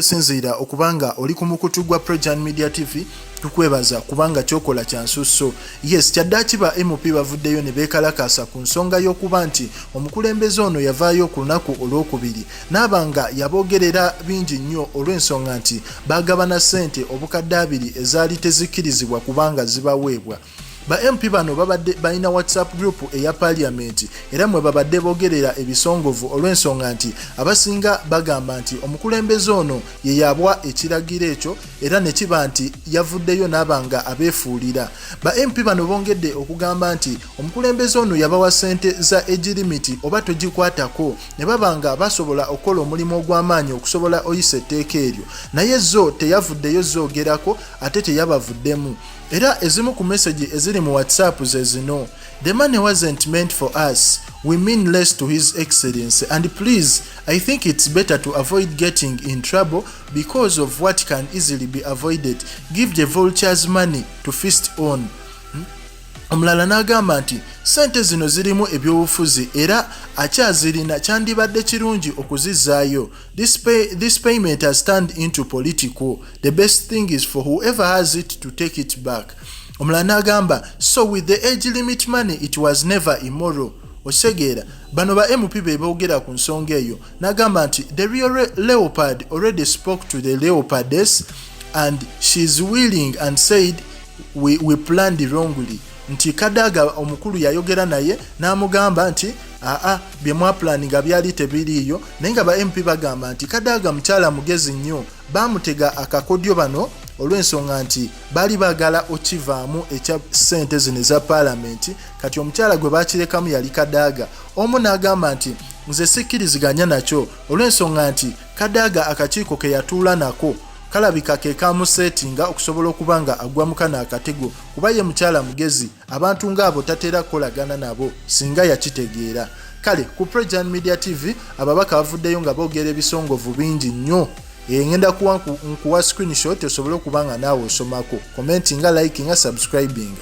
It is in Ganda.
Sinzira okubanga oli ku mukutu gwa Projan Media TV tukwebaza kubanga kyokola kyansusso. Yes, kyaddaaki ba MP bavuddeyo ne beekalakaasa ku nsonga y'okuba nti omukulembeze ono yavaayo ku lunaku olwokubiri n'abanga yaboogerera bingi nnyo olw'ensonga nti baagabana ssente obukadde 2 ezaali tezikkirizibwa kubanga zibaweebwa. Ba MP bano babadde balina WhatsApp group eya Parliament era mwe babadde boogerera ebisongovu olw'ensonga nti abasinga bagamba nti omukulembeze ono ye yabwa ekiragiro ekyo era ne kiba nti yavuddeyo n'abanga abeefuulira. Ba MP bano bongedde okugamba nti omukulembeze ono yabawa ssente za age limit oba togikwatako ne babanga basobola okukola omulimu ogw'amaanyi okusobola oyisa etteeka eryo, naye zo teyavuddeyo zoogerako ate teyabavuddemu. Era ezimu ku message eziri mu WhatsApp ze zino: "The money wasn't meant for us. We mean less to His Excellency. And please, I think it's better to avoid getting in trouble because of what can easily be avoided. Give the vultures money to feast on." Omulala n'agamba nti ssente zino zirimu ebyobufuzi era akyazirina kyandibadde kirungi okuzizaayo. This payment has turned into political. The best thing is for whoever has it to take it back. Omulala n'agamba, "So with the age limit money it was never immoral." Osegeera bano ba MP be boogera ku nsonga eyo n'agamba nti the real leopard already spoke to the leopardess and she's willing and said we planned wrongly. Nti Kadaga omukulu yayogera naye n'amugamba nti bye mwaplaninga byali tebiriiyo, naye nga ba MP bagamba nti Kadaga mukyala mugezi nnyo, baamutega akakodyo bano olw'ensonga nti baali baagala okivaamu ekya ssente zino eza Parliament. Kati omukyala gwe baakirekamu yali Kadaga. Omu n'agamba nti nze sikkiriziganya nakyo olw'ensonga nti Kadaga akakiiko ke yatuula nako kalabika ke kamusetinga okusobola okuba nga agwa mukana akatego kuba ye mukyala mugezi, abantu ng'abo tatera kukolagana nabo singa yakitegeera. Kale ku Projan Media TV ababaka bavuddeyo nga boogera ebisongovu bingi nnyo. Ngenda kuwa screenshot osobole okuba nga naawe osomako. Commenting nga liking nga subscribing.